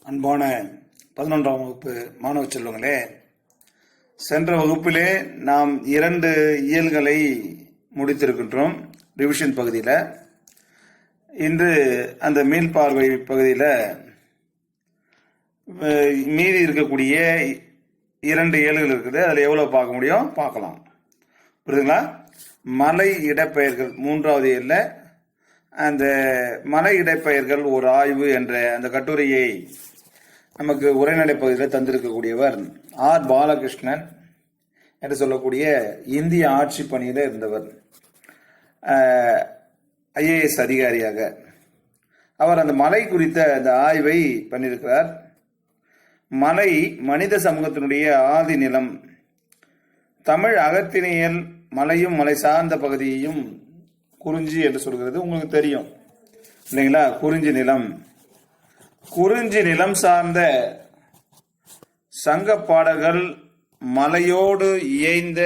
அன்பான 11ஆம் வகுப்பு மாணவ செல்வங்களே, சென்ற வகுப்பிலே நாம் 2 இயல்களை முடித்திருக்கின்றோம் ரிவிஷன் பகுதியில். இன்று அந்த மீள்பார்வை பகுதியில் மீறி இருக்கக்கூடிய 2 இயல்கள் இருக்குது. அதில் எவ்வளோ பார்க்க முடியும் பார்க்கலாம். புரியுதுங்களா? மலை இடப்பெயர்கள் 3வது இயல்ல அந்த மலை இடப்பெயர்கள் ஒரு ஆய்வு என்ற அந்த கட்டுரையை நமக்கு உரைநடை பகுதியில் தந்திருக்கக்கூடியவர் ஆர் பாலகிருஷ்ணன் என்று சொல்லக்கூடிய இந்திய ஆட்சி பணியில் இருந்தவர், IAS அதிகாரியாக. அவர் அந்த மலை குறித்த அந்த ஆய்வை பண்ணியிருக்கிறார். மலை மனித சமூகத்தினுடைய ஆதி நிலம். தமிழ் அகத்திணையல் மலையும் மலை சார்ந்த பகுதியையும் குறிஞ்சி என்று சொல்கிறது. உங்களுக்கு தெரியும் இல்லைங்களா? குறிஞ்சி நிலம், குறிஞ்சி நிலம் சார்ந்த சங்க பாடல்கள் மலையோடு இயைந்த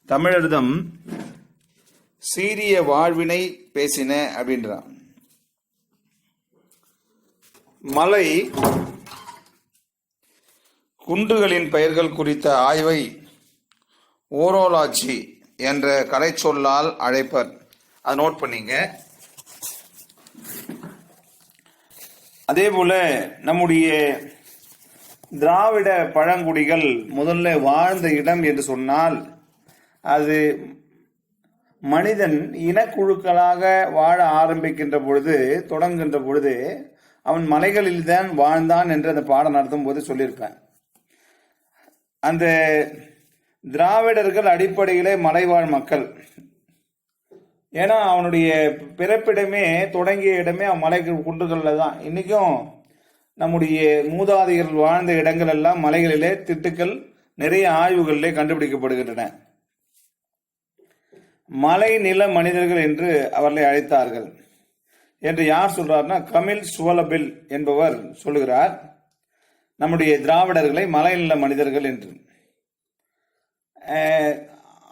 தமிழர்தம் சீரிய வாழ்வினை பேசின அப்படின்றான். மலை குன்றுகளின் பெயர்கள் குறித்த ஆய்வை ஓரோலாச்சி என்ற கலை சொல்லால் அழைப்பர். அதை நோட் பண்ணீங்க. அதே போல நம்முடைய திராவிட பழங்குடிகள் முதல்ல வாழ்ந்த இடம் என்று சொன்னால் அது மனிதன் இனக்குழுக்களாக வாழ ஆரம்பிக்கின்ற பொழுது, தொடங்குகின்ற பொழுது அவன் மலைகளில் தான் வாழ்ந்தான் என்று அந்த பாடம் நடத்தும் போது சொல்லியிருப்பேன். அந்த திராவிடர்கள் அடிப்படையிலே மலைவாழ் மக்கள். ஏன்னா அவனுடைய பிறப்பிடமே தொடங்கிய இடமே மலை குன்றுகளில் தான். இன்னைக்கும் நம்முடைய மூதாதையர்கள் வாழ்ந்த இடங்கள் எல்லாம் மலைகளிலே திட்டுக்கள் நிறைய ஆய்வுகளிலே கண்டுபிடிக்கப்படுகின்றன. மலை நில மனிதர்கள் என்று அவர்களை அழைத்தார்கள் என்று யார் சொல்றாருன்னா கமில் சுவலபில் என்பவர் சொல்லுகிறார், நம்முடைய திராவிடர்களை மலை நில மனிதர்கள் என்று.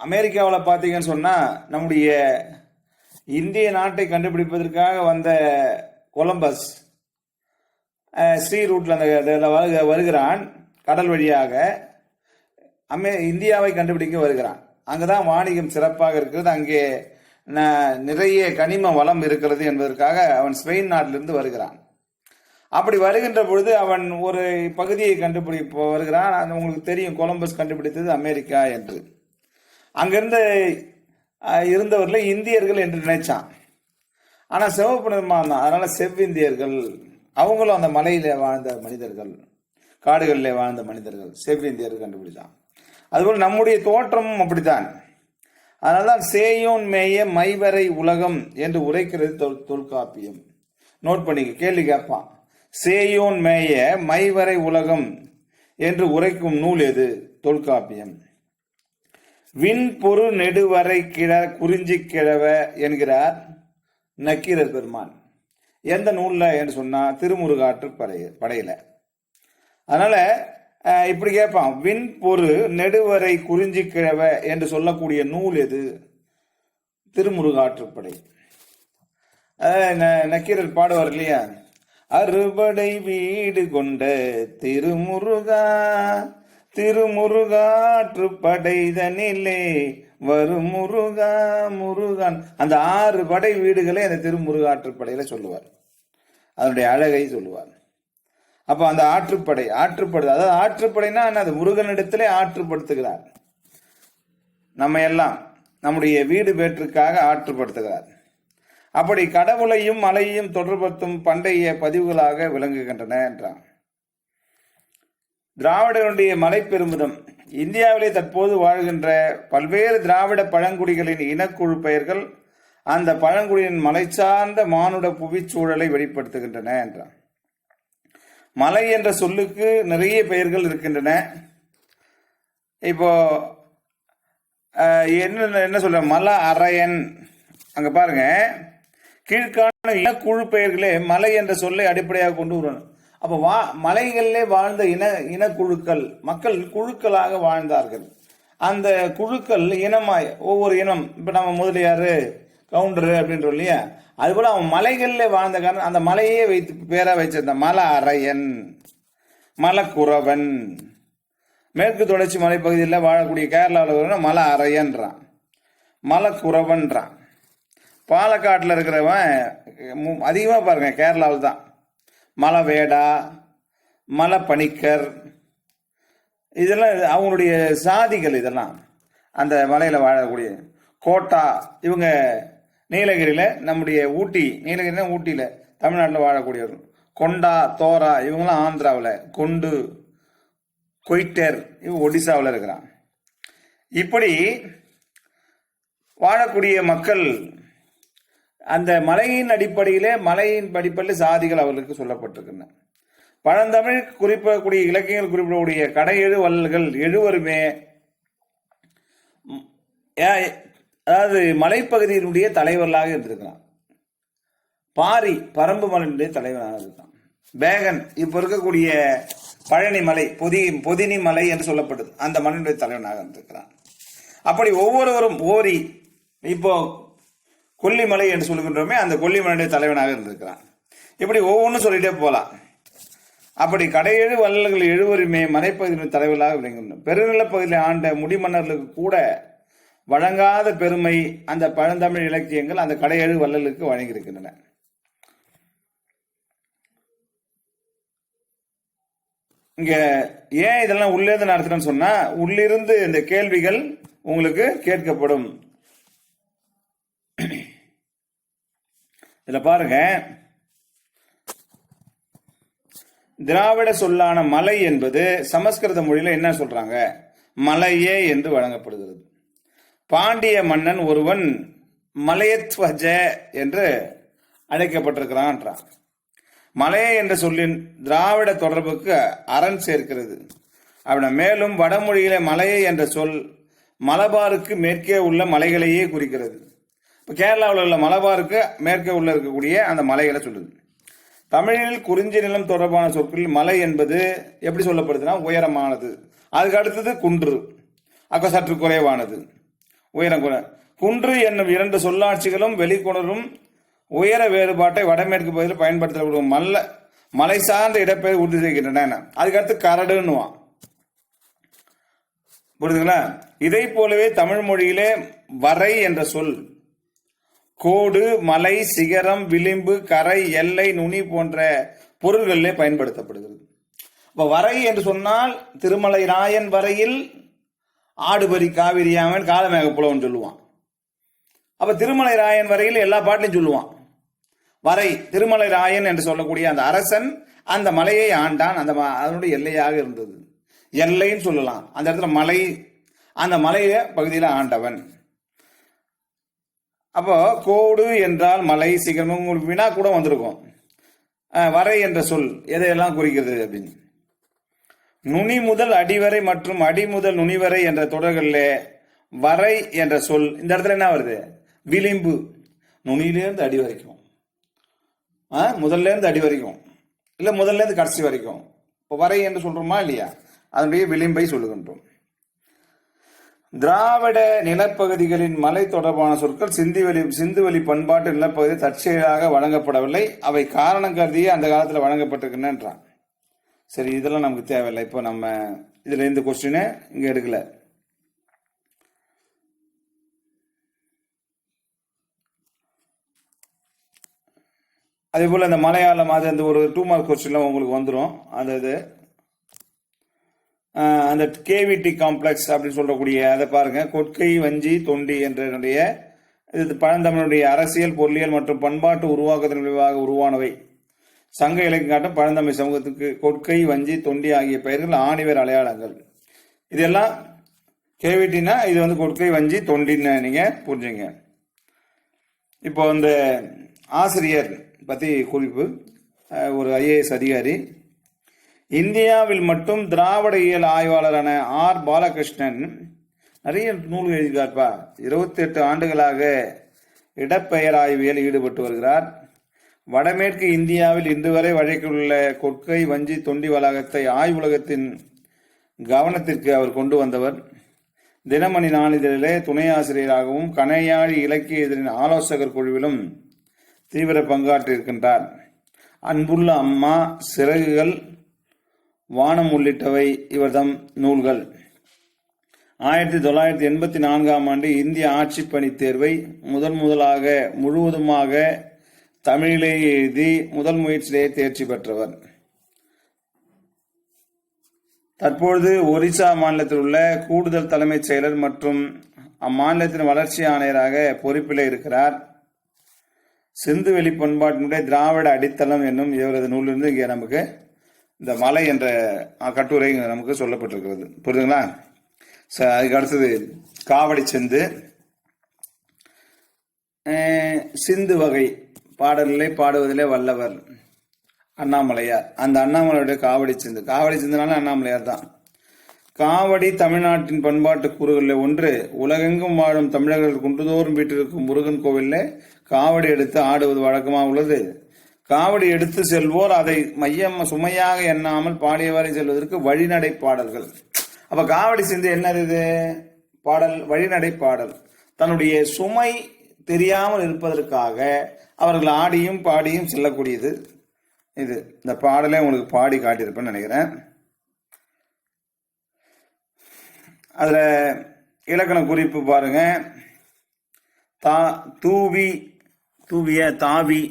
அமெரிக்காவில் பார்த்தீங்கன்னு சொன்னால் நம்முடைய இந்திய நாட்டை கண்டுபிடிப்பதற்காக வந்த கொலம்பஸ் ஸ்ரீ ரூட்ல அந்த வருகிறான், கடல் வழியாக இந்தியாவை கண்டுபிடிக்க வருகிறான். அங்கதான் வாணிகம் சிறப்பாக இருக்கிறது, அங்கே நிறைய கனிம வளம் இருக்கிறது என்பதற்காக அவன் ஸ்பெயின் நாட்டிலிருந்து வருகிறான். அப்படி வருகின்ற பொழுது அவன் ஒரு பகுதியை கண்டுபிடிப்ப வருகிறான். உங்களுக்கு தெரியும், கொலம்பஸ் கண்டுபிடித்தது அமெரிக்கா என்று. அங்கிருந்து இருந்தவர்கள் இந்தியர்கள் என்று நினைச்சான். ஆனா சிவப்பு நிறமா இருந்தான், அதனால செவ்விந்தியர்கள். அவங்களும் அந்த மலையில வாழ்ந்த மனிதர்கள், காடுகளில் வாழ்ந்த மனிதர்கள், செவ்விந்தியர்கள் கண்டுபிடிச்சான். அதுபோல் நம்முடைய தோற்றமும் அப்படித்தான். அதனால்தான் சேயோன் மேய மைவரை உலகம் என்று உரைக்கிறது தொல்காப்பியம். நோட் பண்ணிக்க, கேள்வி கேட்பான். சேயோன் மேய மைவரை உலகம் என்று உரைக்கும் நூல் எது? தொல்காப்பியம். விண்பொரு நெடுவரை குறிஞ்சி கிழவ என்கிறார் நக்கீரர் பெருமான். எந்த நூல்ல என்று சொன்னா திருமுருகாற்று படையில. அதனால இப்படி கேட்பான், விண்பொரு நெடுவரை குறிஞ்சி கிழவ என்று சொல்லக்கூடிய நூல் எது? திருமுருகாற்றுப்படை. நக்கீரர் பாடுவார் இல்லையா, அறுபடை வீடு கொண்ட திருமுருகா திருமுருகாற்றுப்படைதனிலே வரும் முருகா முருகான். அந்த 6 படை வீடுகளை அந்த திருமுருகாற்றுப்படையில சொல்லுவார், அதனுடைய அழகை சொல்லுவார். அப்ப அந்த ஆற்றுப்படை அதாவது ஆற்றுப்படைனா அது முருகனிடத்திலே ஆற்றுப்படுத்துகிறார். நம்ம எல்லாம் நம்முடைய வீடு பேற்றுக்காக ஆற்றுப்படுத்துகிறார். அப்படி கடவுளையும் மலையையும் தொடர்படுத்தும் பண்டைய பதிவுகளாக விளங்குகின்றன என்றான். திராவிடர்களுடைய மலை பெருமிதம். இந்தியாவிலே தற்போது வாழ்கின்ற பல்வேறு திராவிட பழங்குடிகளின் இனக்குழு பெயர்கள் அந்த பழங்குடியின் மலை சார்ந்த மானுட புவிச்சூழலை வெளிப்படுத்துகின்றன என்றான். மலை என்ற சொல்லுக்கு நிறைய பெயர்கள் இருக்கின்றன. இப்போ என்ன சொல்ற, மல அரையன். அங்க பாருங்க, கீழ்கான இனக்குழு பெயர்களே மலை என்ற சொல்லை அடிப்படையாக கொண்டு வரணும். அப்ப மலைகளிலே வாழ்ந்த இனக்குழுக்கள், மக்கள் குழுக்களாக வாழ்ந்தார்கள். அந்த குழுக்கள் இனமாய் ஒவ்வொரு இனம், இப்ப நம்ம முதலியாரு கவுண்டரு அப்படின்றோம் இல்லையா, அதுபோல அவன் மலைகளில் வாழ்ந்த காரணம் அந்த மலையே வைத்து பேரா வச்சிருந்த மலை அரையன், மலக்குறவன். மேற்கு தொடர்ச்சி மலைப்பகுதியில் வாழக்கூடிய கேரளாவில் மலை அரையன்றான், மலக்குறவன்றான். பாலக்காட்டில் இருக்கிறவன் அதிகமாக பாருங்க கேரளாவில் தான் மலை வேடா, மலை பணிக்கர், இதெல்லாம் அவங்களுடைய சாதிகள். இதெல்லாம் அந்த மலையில் வாழக்கூடிய கோட்டா, இவங்க நீலகிரியில், நம்முடைய ஊட்டி, நீலகிரினா ஊட்டியில் தமிழ்நாட்டில் வாழக்கூடியவர்கள். கொண்டா, தோரா இவங்களாம் ஆந்திராவில், கொண்டு, கொய்டர் இவங்க ஒடிசாவில் இருக்கிறான். இப்படி வாழக்கூடிய மக்கள் அந்த மலையின் அடிப்படையிலே, மலையின் அடிப்படையில் சாதிகள் அவர்களுக்கு சொல்லப்பட்டிருக்கின்றன. பழந்தமிழ் குறிப்பிடக்கூடிய இலக்கியங்கள் குறிப்பிடக்கூடிய கடையெழு வள்ளல்கள் எழுவருமே அதாவது மலைப்பகுதியினுடைய தலைவர்களாக இருந்திருக்கிறான். பாரி பரம்பு மலையினுடைய தலைவராக இருக்கான். பேகன் இப்ப இருக்கக்கூடிய பழனி மலை, பொதினி மலை என்று சொல்லப்பட்டது, அந்த மலையினுடைய தலைவனாக இருந்திருக்கிறான். அப்படி ஒவ்வொருவரும் ஓரி, இப்போ கொல்லிமலை என்று சொல்லுகின்றோமே, அந்த கொல்லிமலையுடைய தலைவனாக இருந்திருக்கிறான். இப்படி ஒவ்வொன்றும் சொல்லிட்டே போகலாம். அப்படி கடையெழு வள்ளல்கள் எழுவருமே மலைப்பகுதியின் தலைவர்களாக விளங்குகின்றனர். பெருநிலப்பகுதியில் ஆண்ட முடிமன்னர்களுக்கு கூட வழங்காத பெருமை அந்த பழந்தமிழ் இலக்கியங்கள் அந்த கடையெழு வள்ளலுக்கு வழங்கியிருக்கின்றன. இங்க ஏன் இதெல்லாம் உள்ளிருந்து நடத்துறேன்னு சொன்னா, உள்ளிருந்து இந்த கேள்விகள் உங்களுக்கு கேட்கப்படும். இதுல பாருங்க, திராவிட சொல்லான மலை என்பது சமஸ்கிருத மொழியில என்ன சொல்றாங்க, மலையே என்று வழங்கப்படுகிறது. பாண்டிய மன்னன் ஒருவன் மலையத்வஜ என்று அழைக்கப்பட்டிருக்கிறான். மலையே என்ற சொல்லின் திராவிட தொடர்புக்கு அரண் சேர்க்கிறது. அப்படின்னா மேலும் வடமொழியில மலையே என்ற சொல் மலபாருக்கு மேற்கே உள்ள மலைகளையே குறிக்கிறது. இப்போ கேரளாவில் உள்ள மலபாருக்கு மேற்கே உள்ள இருக்கக்கூடிய அந்த மலைகளை சொல்லுது. தமிழில் குறிஞ்சி நிலம் தொடர்பான சொற்களில் மலை என்பது எப்படி சொல்லப்படுதுன்னா உயரமானது, அதுக்கு அடுத்தது குன்று, அக்க சற்று குறைவானது, உயரம் குறை. குன்று என்னும் இரண்டு சொல்லாட்சிகளும் வெளிக்கொணரும் உயர வேறுபாட்டை வடமேற்கு பகுதியில் பயன்படுத்தப்படும் மலை சார்ந்த இடப்பெயர் உறுதி செய்கின்றன. அதுக்கடுத்து கரடுன்னுவான். புரியுதுங்களா? இதை போலவே தமிழ் மொழியிலே வரை என்ற சொல் கோடு, மலை, சிகரம், விளிம்பு, கரை, எல்லை, நுனி போன்ற பொருள்களிலே பயன்படுத்தப்படுகிறது. இப்ப வரை என்று சொன்னால் திருமலை ராயன் வரையில் ஆடுபரி காவிரியாமன் காலமேக புலவன் சொல்லுவான். அப்ப திருமலை ராயன் வரையில் எல்லா பாட்டிலையும் சொல்லுவான். வரை திருமலை ராயன் என்று சொல்லக்கூடிய அந்த அரசன் அந்த மலையை ஆண்டான், அந்த அதனுடைய எல்லையாக இருந்தது. எல்லைன்னு சொல்லலாம். அந்த இடத்துல மலை, அந்த மலைய பகுதியில் ஆண்டவன். அப்போ கோடு என்றால் மலை, சிகரம், உங்களுக்கு வினா கூட வந்திருக்கும். வரை என்ற சொல் எதையெல்லாம் குறிக்கிறது அப்படின்னு. நுனி முதல் அடிவரை மற்றும் அடி முதல் நுனிவரை என்ற தொடர்களில் வரை என்ற சொல் இந்த இடத்துல என்ன வருது, விளிம்பு. நுனியிலேருந்து அடி வரைக்கும், முதல்ல இருந்து அடி வரைக்கும், இல்லை முதல்ல இருந்து கடைசி வரைக்கும். இப்போ வரை என்று சொல்றோமா இல்லையா, அதனுடைய விளிம்பை சொல்லுகின்றோம். திராவிட நிலப்பகுதிகளின் மலை தொடர்பான சொற்கள் சிந்துவெளி பண்பாட்டு நிலப்பகுதி தற்செயலாக வழங்கப்படவில்லை, அவை காரணம் கருதியே அந்த காலத்தில் வழங்கப்பட்டிருக்கின்றன்றான். சரி, இதெல்லாம் நமக்கு தேவையில்லை. இப்போ நம்ம இதுல இந்த கொஸ்டினை இங்க எடுக்கல. அதே போல இந்த மலையாளம் அது அந்த ஒரு 2 மார்க் கொஸ்டின்லாம் உங்களுக்கு வந்துடும். அது அந்த கேவிடி காம்ப்ளெக்ஸ் அப்படின்னு சொல்லக்கூடிய அதை பாருங்க. கொற்கை, வஞ்சி, தொண்டி என்ற இது பழந்தமிழுடைய அரசியல், பொருளியல் மற்றும் பண்பாட்டு உருவாக்கத்தின் விளைவாக உருவானவை. சங்க இலக்கியம் காட்டும் பழந்தமிழ் சமூகத்துக்கு கொற்கை, வஞ்சி, தொண்டி ஆகிய பெயர்கள் ஆணிவேர் அடையாளங்கள். இதெல்லாம் கேவிட்டினா இது வந்து கொற்கை, வஞ்சி, தொண்டின்னு நீங்க புரிஞ்சுங்க. இப்போ இந்த ஆசிரியர் பத்தி குறிப்பு, ஒரு IAS அதிகாரி. இந்தியாவில் மட்டும் திராவிட இயல் ஆய்வாளரான R. பாலகிருஷ்ணன் நிறைய நூல்கள் எழுதியிருக்கார்ப்பா. 28 ஆண்டுகளாக இடப்பெயர் ஆய்வியல் ஈடுபட்டு வருகிறார். வடமேற்கு இந்தியாவில் இன்று வரை வழக்கிலுள்ள கொற்கை, வஞ்சி, தொண்டி வளாகத்தை ஆய்வுலகத்தின் கவனத்திற்கு அவர் கொண்டு வந்தவர். தினமணி நாளிதழிலே துணை ஆசிரியராகவும் கணையாழி இலக்கிய இதழின் ஆலோசகர் குழுவிலும் தீவிர பங்காற்றி இருக்கின்றார். அன்புள்ள அம்மா, சிறகுகள், வானம் உள்ளிட்டவை இவர்தம் நூல்கள். 1984 இந்திய ஆட்சிப்பணி தேர்வை முதலாக முழுவதுமாக தமிழிலேயே எழுதி முதல் முயற்சியிலேயே தேர்ச்சி பெற்றவர். தற்பொழுது ஒரிசா மாநிலத்தில் உள்ள கூடுதல் தலைமைச் செயலர் மற்றும் அம்மாநிலத்தின் வளர்ச்சி ஆணையராக பொறுப்பில் இருக்கிறார். சிந்துவெளி பண்பாட்டினுடைய திராவிட அடித்தளம் என்னும் இவரது நூலிலிருந்து இங்கே நமக்கு இந்த மலை என்ற கட்டுரை நமக்கு சொல்லப்பட்டிருக்கிறது. புரியுதுங்களா? அதுக்கு அடுத்தது காவடி சிந்து. சிந்து வகை பாடல்களை பாடுவதிலே வல்லவர் அண்ணாமலையார். அந்த அண்ணாமலையுடைய காவடி சிந்துனால அண்ணாமலையார் தான். காவடி தமிழ்நாட்டின் பண்பாட்டு கூறுகளில் ஒன்று. உலகெங்கும் வாழும் தமிழர்கள் குன்றுதோறும் வீட்டிற்கும் முருகன் கோவிலில் காவடி எடுத்து ஆடுவது வழக்கமாக உள்ளது. காவடி எடுத்து செல்வோர் அதை சுமையாக எண்ணாமல் பாடியவரை செல்வதற்கு வழிநடை பாடல்கள். அப்ப காவடி சிந்து என்னது? பாடல், வழிநடை பாடல். தன்னுடைய சுமை தெரியாமல் இருப்பதற்காக அவர்கள் ஆடியும் பாடியும் செல்லக்கூடியது இது. இந்த பாடலை உங்களுக்கு பாடி காட்டியிருப்பேன்னு நினைக்கிறேன். அதுல இலக்கண குறிப்பு பாருங்க. தூவிய, தாவி,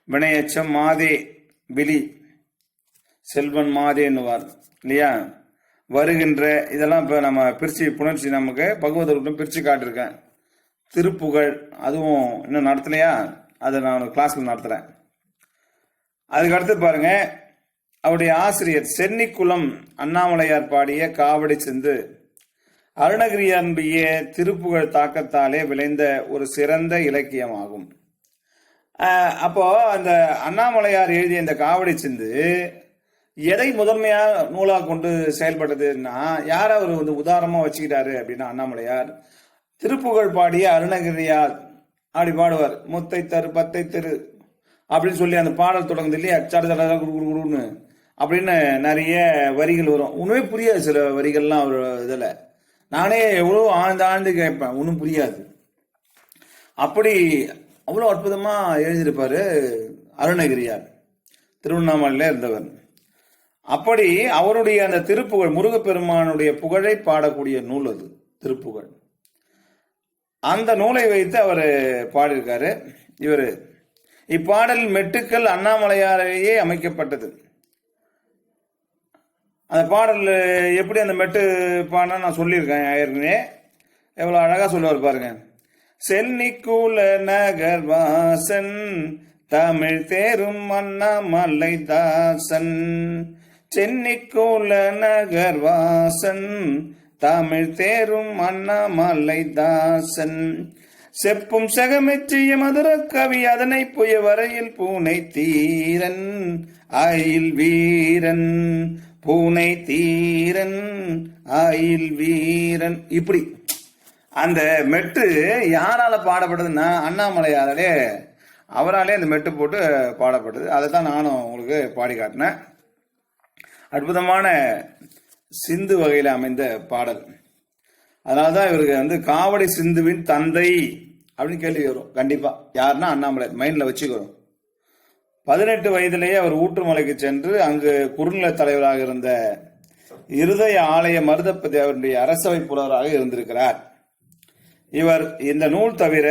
வினையச்சம், மாதே, விழி, செல்வன் மாதே என்னுவார் இல்லையா? வருகின்ற, இதெல்லாம் இப்போ நம்ம பிரிச்சு புணர்ச்சி நமக்கு பகவதூர்கிட்ட பிரிச்சு காட்டிருக்கேன். திருப்புகழ், அதுவும் இன்னும் நடத்தலையா? அதை நான் கிளாஸ்ல நடத்துறேன். அதுக்கு அடுத்து பாருங்க, அவருடைய ஆசிரியர் சென்னிக்குளம் அண்ணாமலையார் பாடிய காவடி சிந்து அருணகிரியாருடைய திருப்புகழ் தாக்கத்தாலே விளைந்த ஒரு சிறந்த இலக்கியமாகும். அப்போ அந்த அண்ணாமலையார் எழுதிய இந்த காவடி சிந்து எதை முதன்மையாக நூலாக கொண்டு செயல்பட்டதுன்னா, யார் அவர் வந்து உதாரணமா வச்சுக்கிட்டாரு அப்படின்னா, அண்ணாமலையார் திருப்புகழ் பாடிய அருணகிரியார் அப்படி பாடுவார். முத்தை தரு பத்தை தெரு அப்படின்னு சொல்லி அந்த பாடல் தொடங்குது இல்லையா? குருன்னு அப்படின்னு நிறைய வரிகள் வரும். ஒண்ணுமே புரியாது சில வரிகள்லாம் அவர் இதுல. நானே எவ்வளவு ஆழ்ந்து கேட்பேன், ஒன்றும் புரியாது. அப்படி அவ்வளோ அற்புதமா எழுதியிருப்பாரு அருணகிரியார், திருவண்ணாமலையில இருந்தவர். அப்படி அவருடைய அந்த திருப்புகழ், முருகப்பெருமானுடைய புகழை பாடக்கூடிய நூல் அது திருப்புகழ். அந்த நூலை வைத்து அவர் பாடியிருக்காரு. இவர் இப்பாடல் மெட்டுக்கள் அண்ணாமலையாரையே அமைக்கப்பட்டது. அந்த பாடல் எப்படி அந்த மெட்டு பாடினா நான் சொல்லியிருக்கேன் ஏற்கனவே. எவ்வளவு அழகா சொல்லுவார் பாருங்க. சென்னிக்குல நகர் வாசன் தமிழ் தேரும் அண்ணாமலை தாசன். சென்னிக்குல நகர் வாசன் தமிழ் தேரும் அண்ணாமலை தாசன். செப்பும் செகமெற்றிய மதுர கவி அதனை புய வரையில் பூனை தீரன் ஆயில் வீரன். பூனை தீரன் ஆயில் வீரன். இப்படி அந்த மெட்டு யாரால பாடப்பட்டதுன்னா அண்ணாமலையாரே, அவராலே அந்த மெட்டு போட்டு பாடப்பட்டது. அதை தான் நானும் உங்களுக்கு பாடி காட்டினேன். அற்புதமான சிந்து வகையில் அமைந்த பாடல். அதனாலதான் இவருக்கு வந்து காவடி சிந்துவின் தந்தை அப்படின்னு கேள்வி வரும் கண்டிப்பா. யாருன்னா அண்ணாமலை, மைண்ட்ல வச்சுக்கிறோம். 18 வயதிலேயே அவர் ஊற்றுமலைக்கு சென்று அங்கு குறுநில தலைவராக இருந்த இருதய ஆலய மருதப்பதி அவருடைய அரசவை புலவராக இருந்திருக்கிறார். இவர் இந்த நூல் தவிர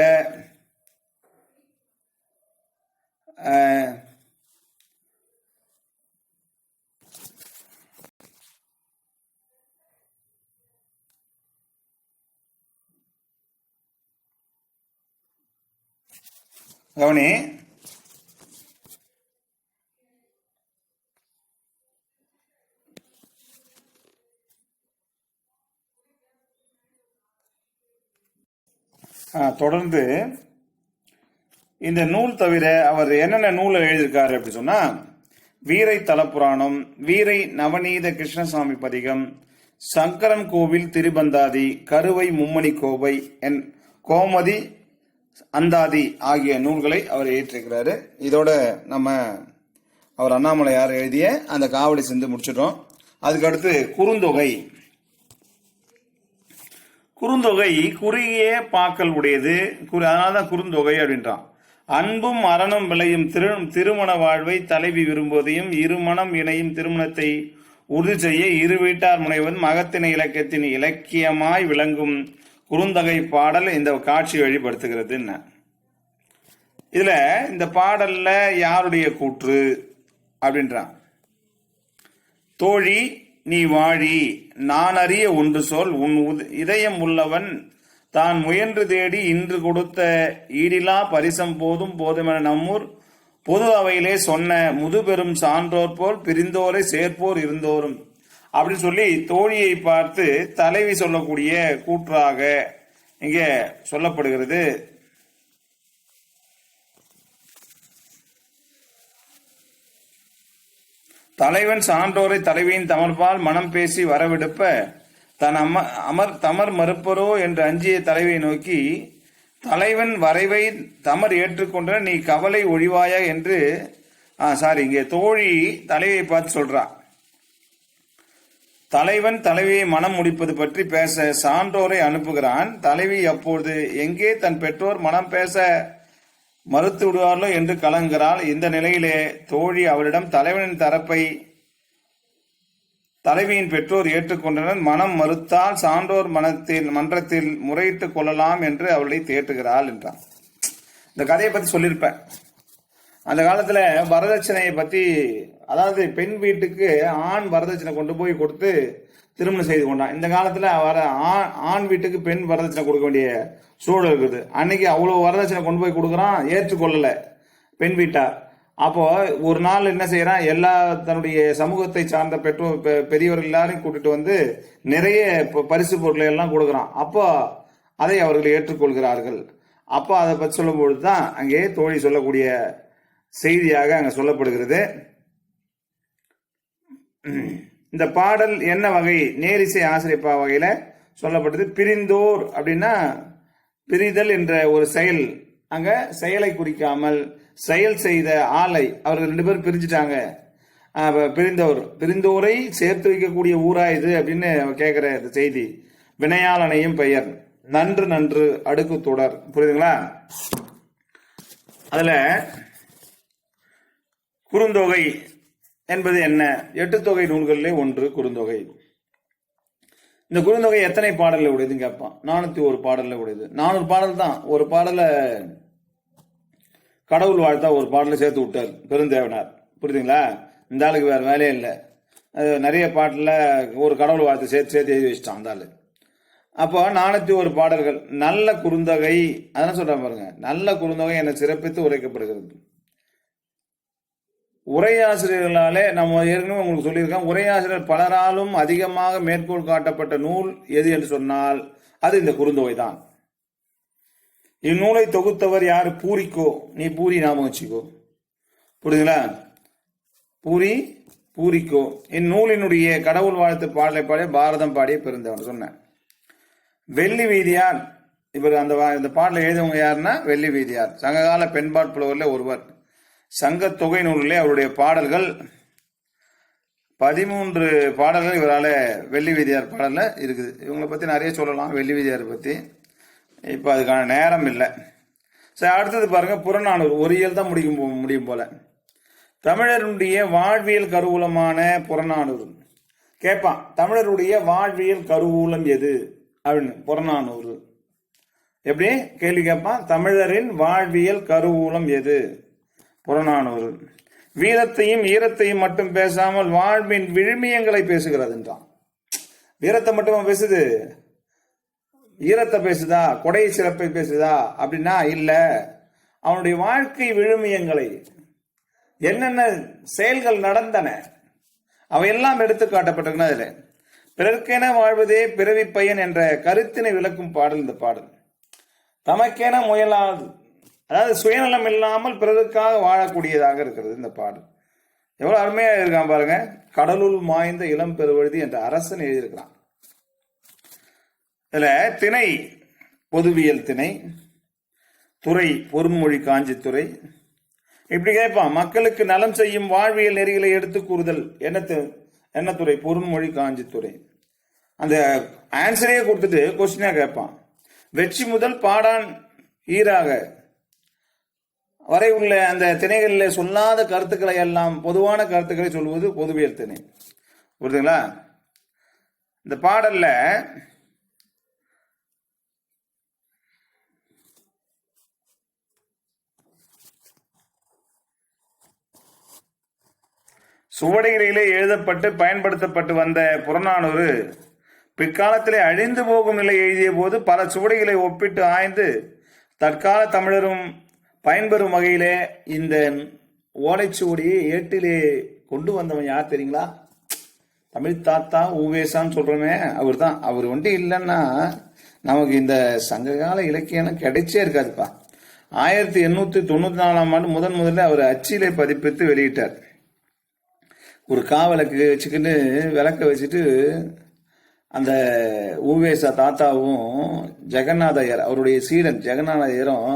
கவனி, தொடர்ந்து இந்த நூல் தவிர அவர் என்னென்ன நூலை எழுதியிருக்காரு அப்படி சொன்னா, வீரை தலப்புராணம், வீரை நவநீத கிருஷ்ணசாமி பதிகம், சங்கரன் கோவில் திரிபந்தாதி, கருவை மும்மணி கோவை, கோமதி அந்தாதி ஆகிய நூல்களை அவர் ஏற்றிருக்கிறாரு. இதோட நம்ம அவர் அண்ணாமலையார் எழுதிய அந்த காவடி சிந்து முடிச்சிட்டோம். அதுக்கடுத்து குறுந்தொகை. குறுந்தொகை குறுகிய பாக்கள் உடையது, அதனாலதான் குறுந்தொகை அப்படின்றான். அன்பும் அறனும் விளையும் திருமண வாழ்வை தலைவி விரும்புவதையும் இருமணம் இணையும் திருமணத்தை உறுதி செய்ய இரு வீட்டார் முனைவதும் அகத்திணை இலக்கியத்தின் இலக்கியமாய் விளங்கும் குறுந்தொகை பாடல் இந்த காட்சி வெளிப்படுத்துகிறது. இதுல இந்த பாடல்ல யாருடைய கூற்று அப்படின்றான். தோழி நீ வாழி நான் அறிய ஒன்று சொல் உன் இதயம் உள்ளவன் தான் முயன்று தேடி இன்று கொடுத்த ஈடிலா பரிசம் போதும் போதுமென நம்மூர் பொது அவையிலே சொன்ன முதுபெரும் சான்றோர் போல் பிரிந்தோரை சேர்ப்போர் இருந்தோரும் அப்படின்னு சொல்லி தோழியை பார்த்து தலைவி சொல்லக்கூடிய கூற்றாக இங்கே சொல்லப்படுகிறது. தலைவன் சான்றோரை தலைவியின் தமர்பால் மனம் பேசி வரவிடுப்ப தன் தமர் மறுப்பரோ என்று அஞ்சிய தலைவியை நோக்கி தலைவன் வரைவை தமர் ஏற்றுக்கொண்ட நீ கவலை ஒழிவாயா என்று இங்கே தோழி தலைவியை பார்த்து சொல்றா. தலைவன் தலைவியை மனம் முடிப்பது பற்றி பேச சான்றோரை அனுப்புகிறான். தலைவி அப்பொழுது எங்கே தன் பெற்றோர் மனம் பேச மறுத்து விடுவார்களோ என்று கலங்குகிறாள். இந்த நிலையிலே தோழி அவளிடம் தலைவனின் தரப்பை தலைவியின் பெற்றோர் ஏற்றுக்கொண்டனர். மனம் மறுத்தால் சான்றோர் மன்றத்தில் முறையிட்டுக் கொள்ளலாம் என்று அவளை தேட்டுகிறாள் என்றான். இந்த கதையை பத்தி சொல்லியிருப்பேன். அந்த காலத்துல வரதட்சணையை பத்தி, அதாவது பெண் வீட்டுக்கு ஆண் வரதட்சணை கொண்டு போய் கொடுத்து திருமணம் செய்து கொண்டான். இந்த காலத்துல வர ஆண் வீட்டுக்கு பெண் வரதட்சணை கொடுக்க வேண்டிய சூழல் இருக்குது. அன்னைக்கு அவ்வளவு வரதட்சணை கொண்டு போய் கொடுக்குறான், ஏற்றுக்கொள்ளல பெண் வீட்டார். அப்போ ஒரு நாள் என்ன செய்யறான், எல்லா தன்னுடைய சமூகத்தை சார்ந்த பெற்றோர் பெரியவர்கள் எல்லாரையும் கூட்டிட்டு வந்து நிறைய பரிசு பொருட்களை எல்லாம் கொடுக்குறான். அப்போ அதை அவர்கள் ஏற்றுக்கொள்கிறார்கள். அப்போ அதை பற்றி சொல்லும் பொழுதுதான் அங்கே தோழி சொல்லக்கூடிய செய்தியாக அங்க சொல்லப்படுகிறது. இந்த பாடல் என்ன வகை, நேரிசை ஆசிரியப்பா வகையில சொல்லப்பட்டது. பிரிந்தோர் அப்படின்னா பிரிதல் என்ற ஒரு செயல், அங்க செயலை குறிக்காமல் செயல் செய்த ஆளை அவர்கள் 2 பேரும் பிரிஞ்சுட்டாங்க. பிரிந்தோரை சேர்த்து வைக்கக்கூடிய ஊரா இது அப்படின்னு கேட்கிற செய்தி. வினையாளனையும் பெயர் நன்று நன்று அடுக்கு தொடர், புரியுதுங்களா? அதுல குறுந்தொகை என்பது என்ன? 8 தொகை நூல்களிலே ஒன்று குறுந்தொகை. இந்த குறுந்தொகை எத்தனை பாடல்ல உடையதுன்னு கேட்பான். 401 பாடல்ல உடையது. 400 பாடல் தான். ஒரு பாடல கடவுள் வாழ்த்தா ஒரு பாடல சேர்த்து விட்டார் பெருந்தேவனார், புரியுதுங்களா? இந்த ஆளுக்கு வேற வேலையே இல்லை. நிறைய பாட்டுல ஒரு கடவுள் வாழ்த்து சேர்த்து எழுதி வச்சுட்டான் அந்த ஆளு. அப்போ 401 பாடல்கள் நல்ல குறுந்தொகை. அதான் சொல்றேன் பாருங்க, நல்ல குறுந்தொகை என சிறப்பித்து உரைக்கப்படுகிறது. உரையாசிரியர்களாலே நம்ம ஏற்கனவே உங்களுக்கு சொல்லியிருக்கோம், உரையாசிரியர் பலராலும் அதிகமாக மேற்கோள் காட்டப்பட்ட நூல் எது என்று சொன்னால் அது இந்த குறுந்தொகை தான். இந்நூலை தொகுத்தவர் யாரு? பூரிக்கோ. நீ பூரி ஞாபகம் வச்சுக்கோ, புரியுதுங்களா? பூரிக்கோ. இந்நூலினுடைய கடவுள் வாழ்த்து பாடலை பாடிய பாரதம் பாடிய பெருந்தவன் சொன்னேன். வெள்ளி வீதியார், இவர் அந்த பாடலை எழுதியவங்க யாருன்னா வெள்ளி வீதியார், சங்ககால பெண்பாட் புலவர்ல ஒருவர். சங்க தொகை நூலிலே அவருடைய பாடல்கள் 13 பாடல்கள் இவரால் வெள்ளி வீதியார் பாடல்ல இருக்குது. இவங்களை பத்தி நிறைய சொல்லலாம், வெள்ளி வீதியார் பத்தி. இப்ப அதுக்கான நேரம் இல்லை. சரி, அடுத்தது பாருங்க, புறநானூறு. ஒரு இயல் தான் முடியும் போல. தமிழருடைய வாழ்வியல் கருவூலமான புறநானூறு கேட்பான். தமிழருடைய வாழ்வியல் கருவூலம் எது அப்படின்னு புறநானூறு எப்படி கேள்வி கேட்பான். தமிழரின் வாழ்வியல் கருவூலம் எது? புறநானூறு. வீரத்தையும் ஈரத்தையும் மட்டும் பேசாமல் வாழ்வின் விழுமியங்களை பேசுகிறது என்றான். வீரத்தை மட்டுமா பேசுது? ஈரத்தை பேசுதா? கொடை சிறப்பை பேசுதா? அப்படின்னா இல்ல. அவனுடைய வாழ்க்கை விழுமியங்களை, என்னென்ன செயல்கள் நடந்தன அவையெல்லாம் எடுத்து காட்டப்பட்டிருக்கணும். அதுல பிறர்க்கென வாழ்வதே பிறவி பயன் என்ற கருத்தினை விளக்கும் பாடல் இந்த பாடல். தமக்கென முயலாது, அதாவது சுயநலம் இல்லாமல் பிறருக்காக வாழக்கூடியதாக இருக்கிறது இந்த பாடல். எவ்வளவு அருமையா இருக்கான் பாருங்க. கடலுள் மாய்ந்த இளம் பெருவழுதி என்ற அரசன் எழுதியிருக்கிறான். இதுல திணை பொதுவியல் திணை, துறை பொருண்மொழி காஞ்சித்துறை. இப்படி கேட்பான். மக்களுக்கு நலம் செய்யும் வாழ்வியல் நெறிகளை எடுத்து கூறுதல் என்ன துறை? பொருண்மொழி காஞ்சித்துறை. அந்த ஆன்சரையே கொடுத்துட்டு கொஸ்டினா கேட்பான். வெற்றி முதல் பாடான் ஈராக வரை உள்ள அந்த திணைகளில் சொல்லாத கருத்துக்களை எல்லாம் பொதுவான கருத்துக்களை சொல்வது பொதுவியல் திணை. புரியுதுங்களா? இந்த பாடல்ல சுவடிகளிலே எழுதப்பட்டு பயன்படுத்தப்பட்டு வந்த புறநானூறு பிற்காலத்திலே அழிந்து போகும் நிலை எழுதிய போது பல சுவடிகளை ஒப்பிட்டு ஆய்ந்து தற்கால தமிழரும் பயன்பெறும் வகையிலே இந்த ஓலைச்சுவடியை ஏட்டிலே கொண்டு வந்தவன் யார் தெரியுங்களா? தமிழ் தாத்தா ஊவேசான்னு சொல்றோமே அவர் தான். அவர் ஒண்டி இல்லைன்னா நமக்கு இந்த சங்ககால இலக்கியம் கிடைச்சே இருக்காதுப்பா. 1894ஆம் ஆண்டு முதல்ல அவர் அச்சிலே பதிப்பித்து வெளியிட்டார். ஒரு காவலுக்கு வச்சுக்கின்னு விளக்க வச்சுட்டு அந்த ஊவேசா தாத்தாவும் ஜெகநாதையர் அவருடைய சீடன் ஜெகநாதையரும்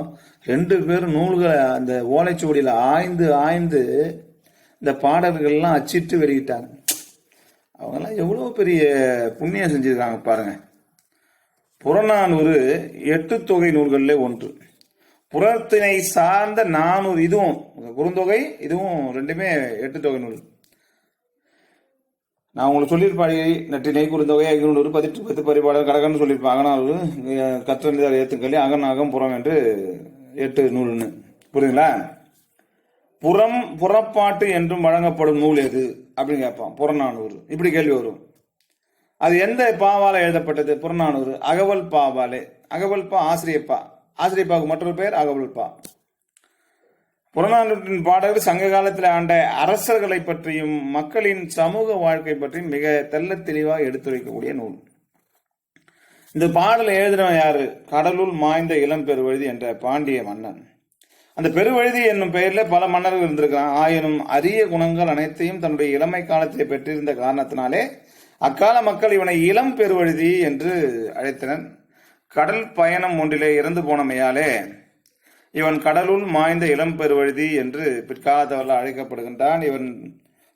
2 பேரும் நூல்களை அந்த ஓலைச்சுவடியில் ஆய்ந்து இந்த பாடல்கள்லாம் அச்சிட்டு வெளியிட்டாங்க. அவங்கெல்லாம் எவ்வளோ பெரிய புண்ணியம் செஞ்சிருக்காங்க பாருங்க. புறநானூறு 8 தொகை நூல்களில் ஒன்று. புறத்திணை சார்ந்த 400, இதுவும் குறுந்தொகை, இதுவும் ரெண்டுமே 8 தொகை நூல். நான் உங்களுக்கு சொல்லியிருப்பாடி நற்றிணை குறுந்தொகை ஐநூறு 18 பரிபாடல் கடகன்னு சொல்லியிருப்பேன். அகநானூறு கற்றறிந்தார் ஏத்துக்கல்வி அகம் புறம் என்று 8 நூல்னு. புரியுதுங்களா? புறப்பாட்டு என்றும் வழங்கப்படும் நூல் எது அப்படின்னு கேட்பான். புறநானூறு. இப்படி கேள்வி வரும். அது எந்த பாவால எழுதப்பட்டது? புறநானூறு அகவல் பாவாலே. அகவல் பா ஆசிரியப்பாவுக்கு மற்றொரு பெயர் அகவல் பா. புறநானூற்றின் பாடல்கள் சங்க காலத்தில் ஆண்ட அரசர்களை பற்றியும் மக்களின் சமூக வாழ்க்கை பற்றியும் மிக தெல்ல தெளிவாக எடுத்துரைக்கக்கூடிய நூல். இந்த பாடலை எழுதினவன் யாரு? கடலுள் மாய்ந்த இளம் பெருவழுதி என்ற பாண்டிய மன்னன். அந்த பெருவழுதி என்னும் பெயர்ல பல மன்னர்கள் இருந்திருக்கிறான். ஆயினும் அரிய குணங்கள் அனைத்தையும் தன்னுடைய இளமை காலத்தை பெற்றிருந்த காரணத்தினாலே அக்கால மக்கள் இவனை இளம் பெருவழுதி என்று அழைத்தனர். கடல் பயணம் ஒன்றிலே இறந்து போனமையாலே இவன் கடலுள் மாய்ந்த இளம் பெருவழுதி என்று பிற்காலத்தவர்கள் அழைக்கப்படுகின்றான். இவன்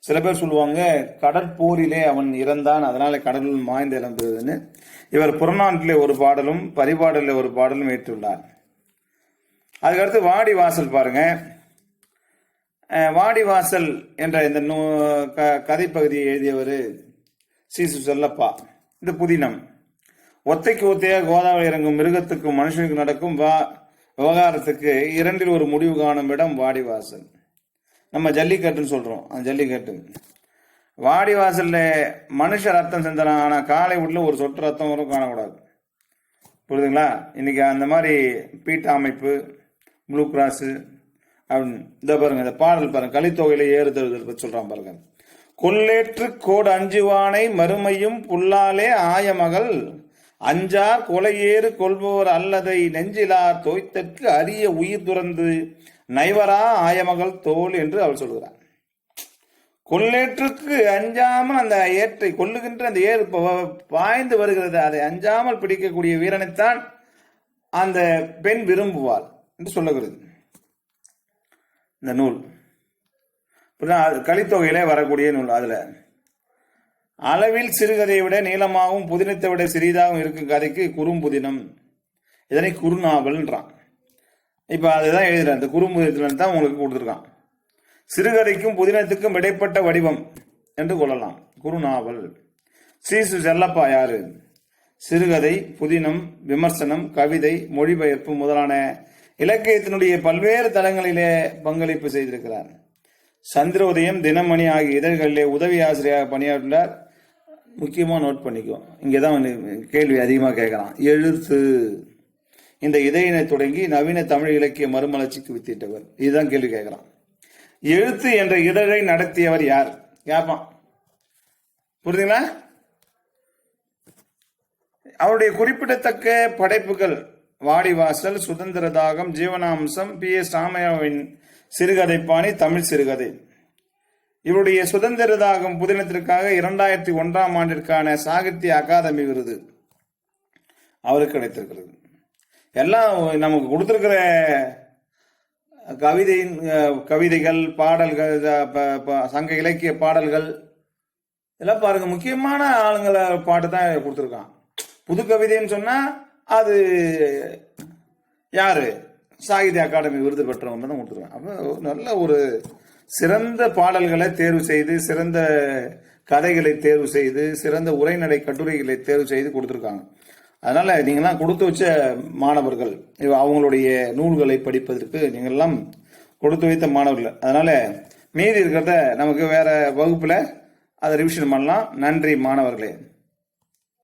சில பேர் சொல்லுவாங்க கடற்போரிலே அவன் இறந்தான், அதனால கடலுள் மாய்ந்த இளம் பெருவழுதின்னு. இவர் புறநானூற்றிலே ஒரு பாடலும் பரிபாடலில் ஒரு பாடலும் ஏற்றுள்ளார். அதுக்கடுத்து வாடிவாசல் பாருங்க. வாடிவாசல் என்ற இந்த கதைப்பகுதியை எழுதியவர் சீசு செல்லப்பா. இந்த புதினம் ஒத்தைக்கு ஒத்தையாக கோதாவரி இறங்கும் மிருகத்துக்கும் மனுஷனுக்கு நடக்கும் விவகாரத்துக்கு 2இல் ஒரு முடிவு காணும் இடம் வாடிவாசல். நம்ம ஜல்லிக்கட்டுன்னு சொல்றோம். அந்த ஜல்லிக்கட்டு வாடிவாசல்ல மனுஷ ரத்தம் செஞ்சலாம். ஆனா காலை உள்ள ஒரு சொட்டு ரத்தம் வரும் காணக்கூடாது. புரியுதுங்களா? இன்னைக்கு அந்த மாதிரி பீட்டா அமைப்பு ப்ளூ கிராஸ் அப்படின்னு இந்த பாருங்க. இந்த பாடல் பாருங்க. கலித்தொகையில ஏறுதல் சொல்றான் பாருங்க. கொல்லேற்று கோடு அஞ்சுவானை மறுமையும் புல்லாலே ஆயமகள் அஞ்சார் கொலையேறு கொள்பவர் அல்லதை நெஞ்சிலார் தோய்த்தற்கு அரிய உயிர் துறந்து நைவரா ஆயமகள் தோல் என்று அவள் சொல்கிறார். கொல்லேற்றுக்கு அஞ்சாமல் அந்த ஏற்றை கொல்லுகின்ற அந்த ஏறு பாய்ந்து வருகிறது, அதை அஞ்சாமல் பிடிக்கக்கூடிய வீரனைத்தான் அந்த பெண் விரும்புவாள் என்று சொல்லுகிறது இந்த நூல். கலித்தொகையிலே வரக்கூடிய நூல். அதுல அளவில் சிறுகதையை விட நீளமாகவும் புதினத்தை விட சிறிதாகவும் இருக்கும் கதைக்கு குறும்புதினம், இதனை குறுநாவல்ன்றான். இப்ப அதுதான் எழுதுறேன். இந்த குறும்புதினத்துல தான் உங்களுக்கு கொடுத்துருக்கான். சிறுகதைக்கும் புதினத்துக்கும் இடைப்பட்ட வடிவம் என்று கொள்ளலாம் குறுநாவல். சீசு செல்லப்பா யாரு? சிறுகதை, புதினம், விமர்சனம், கவிதை, மொழிபெயர்ப்பு முதலான இலக்கியத்தினுடைய பல்வேறு தளங்களிலே பங்களிப்பு செய்திருக்கிறார். சந்திரோதயம், தினமணி ஆகிய இதழ்களிலே உதவி ஆசிரியராக பணியாற்றினார். முக்கியமாக நோட் பண்ணிக்கோ, இங்கேதான் கேள்வி அதிகமாக கேட்கலாம். எழுத்து இந்த இதழினை தொடங்கி நவீன தமிழ் இலக்கிய மறுமலர்ச்சிக்கு வித்திட்டவர். இதுதான் கேள்வி கேட்கலாம். எழுத்து என்ற இதழை நடத்தியவர் யார் கேட்பான். புரியுதுங்களா? அவருடைய குறிப்பிடத்தக்க படைப்புகள் வாடிவாசல், சுதந்திர தாகம், ஜீவனாம்சம், PS ராமையாவின் சிறுகதைப்பாணி, தமிழ் சிறுகதை. இவருடைய சுதந்திர தாகம் புதினத்திற்காக 2001ஆம் ஆண்டிற்கான சாகித்ய அகாதமி விருது அவருக்கு கிடைத்திருக்கிறது. எல்லாம் நமக்கு கொடுத்திருக்கிற கவிதைகள், பாடல்கள், சங்க இலக்கிய பாடல்கள் இதெல்லாம் பாருங்க. முக்கியமான ஆளுங்களை பாட்டு தான் கொடுத்துருக்கான். புது கவிதைன்னு சொன்னா அது யாரு? சாகித்ய அகாடமி விருது பெற்றவங்க தான் கொடுத்துருக்காங்க. அப்போ நல்ல ஒரு சிறந்த பாடல்களை தேர்வு செய்து, சிறந்த கதைகளை தேர்வு செய்து, சிறந்த உரைநடை கட்டுரைகளை தேர்வு செய்து கொடுத்துருக்காங்க. அதனால நீங்கள்லாம் கொடுத்து வச்ச மாணவர்கள், அவங்களுடைய நூல்களை படிப்பதற்கு நீங்கள்லாம் கொடுத்து வைத்த மாணவர்கள். அதனால மீதி இருக்கிறத நமக்கு வேற வகுப்புல அதை ரிவிஷன் பண்ணலாம். நன்றி மாணவர்களே.